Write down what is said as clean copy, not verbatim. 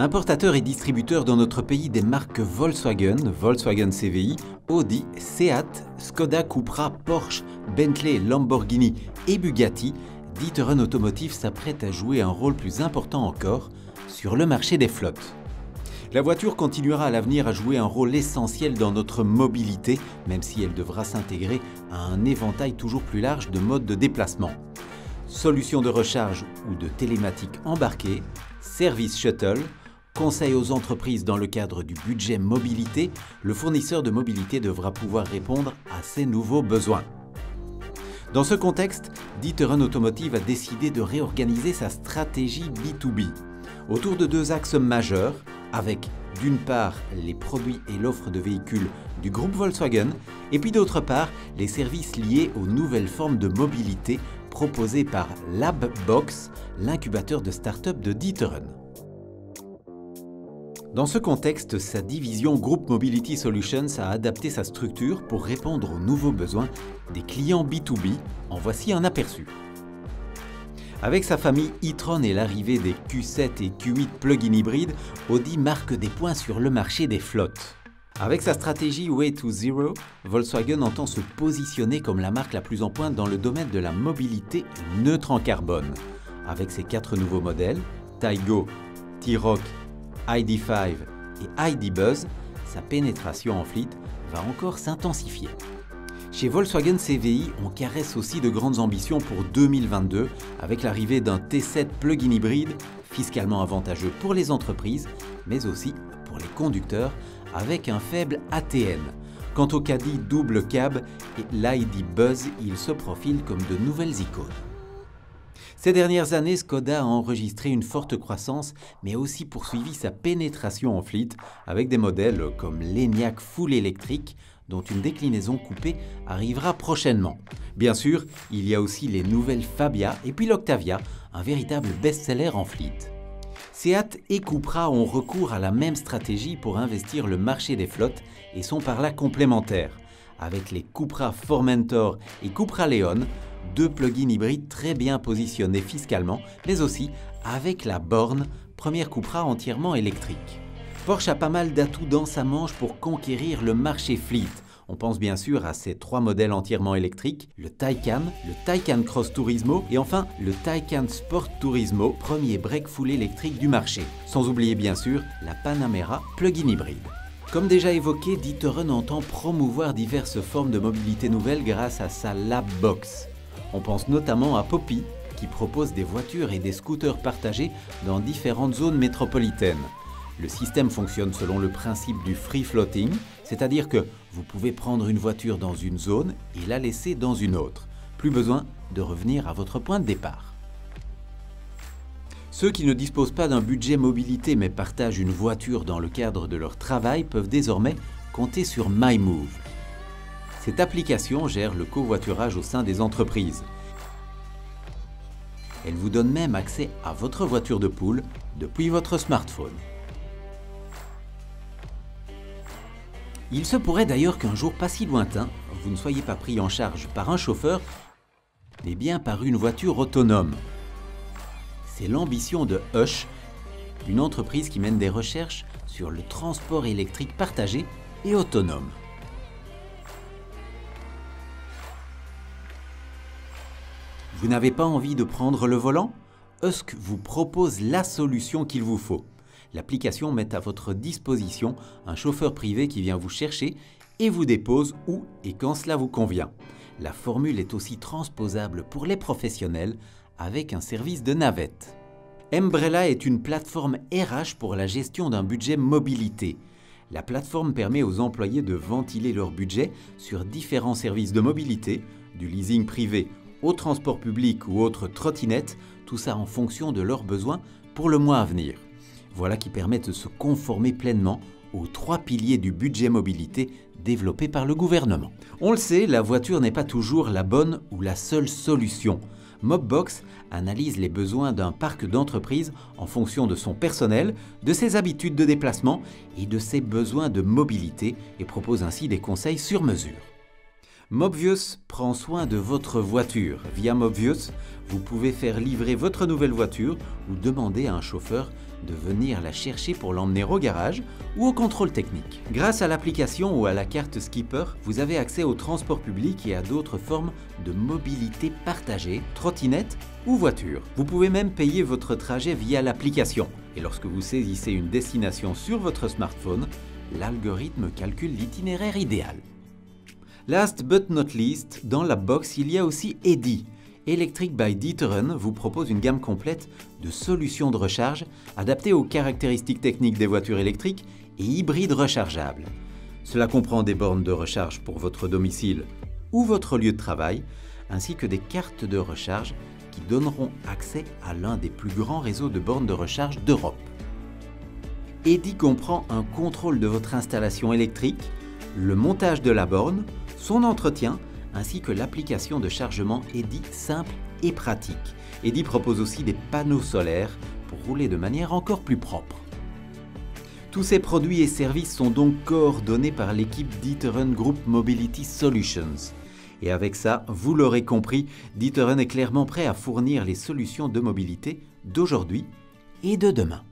Importateur et distributeur dans notre pays des marques Volkswagen, Volkswagen CVI, Audi, Seat, Skoda, Cupra, Porsche, Bentley, Lamborghini et Bugatti, D'Ieteren Automotive s'apprête à jouer un rôle plus important encore sur le marché des flottes. La voiture continuera à l'avenir à jouer un rôle essentiel dans notre mobilité, même si elle devra s'intégrer à un éventail toujours plus large de modes de déplacement. Solutions de recharge ou de télématique embarquée, service shuttle, conseil aux entreprises dans le cadre du budget mobilité, le fournisseur de mobilité devra pouvoir répondre à ces nouveaux besoins. Dans ce contexte, D'Ieteren Automotive a décidé de réorganiser sa stratégie B2B autour de deux axes majeurs, avec d'une part les produits et l'offre de véhicules du groupe Volkswagen et puis d'autre part les services liés aux nouvelles formes de mobilité proposées par Labbox, l'incubateur de start-up de D'Ieteren. Dans ce contexte, sa division Group Mobility Solutions a adapté sa structure pour répondre aux nouveaux besoins des clients B2B. En voici un aperçu. Avec sa famille e-tron et l'arrivée des Q7 et Q8 plug-in hybrides, Audi marque des points sur le marché des flottes. Avec sa stratégie Way to Zero, Volkswagen entend se positionner comme la marque la plus en pointe dans le domaine de la mobilité neutre en carbone. Avec ses 4 nouveaux modèles, Taygo, T-Roc, ID.5 et ID. Buzz, sa pénétration en fleet va encore s'intensifier. Chez Volkswagen CVI, on caresse aussi de grandes ambitions pour 2022 avec l'arrivée d'un T7 plug-in hybride fiscalement avantageux pour les entreprises, mais aussi pour les conducteurs avec un faible ATN. Quant au Caddy double cab et l'ID. Buzz, ils se profilent comme de nouvelles icônes. Ces dernières années, Skoda a enregistré une forte croissance, mais a aussi poursuivi sa pénétration en fleet avec des modèles comme l'Enyaq full électrique, dont une déclinaison coupée arrivera prochainement. Bien sûr, il y a aussi les nouvelles Fabia et puis l'Octavia, un véritable best-seller en fleet. Seat et Cupra ont recours à la même stratégie pour investir le marché des flottes et sont par là complémentaires, avec les Cupra Formentor et Cupra Leon, deux plug-in hybrides très bien positionnés fiscalement, mais aussi avec la Born, première Cupra entièrement électrique. Porsche a pas mal d'atouts dans sa manche pour conquérir le marché fleet. On pense bien sûr à ses 3 modèles entièrement électriques, le Taycan, le Taycan Cross Turismo et enfin le Taycan Sport Turismo, premier break full électrique du marché. Sans oublier bien sûr la Panamera plug-in hybride. Comme déjà évoqué, D'Ieteren entend promouvoir diverses formes de mobilité nouvelles grâce à sa Labbox. On pense notamment à Poppy, qui propose des voitures et des scooters partagés dans différentes zones métropolitaines. Le système fonctionne selon le principe du free floating, c'est-à-dire que vous pouvez prendre une voiture dans une zone et la laisser dans une autre. Plus besoin de revenir à votre point de départ. Ceux qui ne disposent pas d'un budget mobilité mais partagent une voiture dans le cadre de leur travail peuvent désormais compter sur MyMove. Cette application gère le covoiturage au sein des entreprises. Elle vous donne même accès à votre voiture de pool depuis votre smartphone. Il se pourrait d'ailleurs qu'un jour pas si lointain, vous ne soyez pas pris en charge par un chauffeur, mais bien par une voiture autonome. C'est l'ambition de Hush, une entreprise qui mène des recherches sur le transport électrique partagé et autonome. Vous n'avez pas envie de prendre le volant? Husk vous propose la solution qu'il vous faut. L'application met à votre disposition un chauffeur privé qui vient vous chercher et vous dépose où et quand cela vous convient. La formule est aussi transposable pour les professionnels avec un service de navette. Embrella est une plateforme RH pour la gestion d'un budget mobilité. La plateforme permet aux employés de ventiler leur budget sur différents services de mobilité, du leasing privé au transport public ou autres trottinettes, tout ça en fonction de leurs besoins pour le mois à venir. Voilà qui permet de se conformer pleinement aux 3 piliers du budget mobilité développé par le gouvernement. On le sait, la voiture n'est pas toujours la bonne ou la seule solution. Mobbox analyse les besoins d'un parc d'entreprises en fonction de son personnel, de ses habitudes de déplacement et de ses besoins de mobilité et propose ainsi des conseils sur mesure. Mobvious prend soin de votre voiture. Via Mobvious, vous pouvez faire livrer votre nouvelle voiture ou demander à un chauffeur de venir la chercher pour l'emmener au garage ou au contrôle technique. Grâce à l'application ou à la carte Skipper, vous avez accès au transport public et à d'autres formes de mobilité partagée, trottinette ou voiture. Vous pouvez même payer votre trajet via l'application. Et lorsque vous saisissez une destination sur votre smartphone, l'algorithme calcule l'itinéraire idéal. Last but not least, dans la box, il y a aussi Eddi. Electric by D'Ieteren vous propose une gamme complète de solutions de recharge adaptées aux caractéristiques techniques des voitures électriques et hybrides rechargeables. Cela comprend des bornes de recharge pour votre domicile ou votre lieu de travail, ainsi que des cartes de recharge qui donneront accès à l'un des plus grands réseaux de bornes de recharge d'Europe. Eddi comprend un contrôle de votre installation électrique, le montage de la borne, son entretien, ainsi que l'application de chargement Eddi simple et pratique. Eddi propose aussi des panneaux solaires pour rouler de manière encore plus propre. Tous ces produits et services sont donc coordonnés par l'équipe D'Ieteren Group Mobility Solutions. Et avec ça, vous l'aurez compris, D'Ieteren est clairement prêt à fournir les solutions de mobilité d'aujourd'hui et de demain.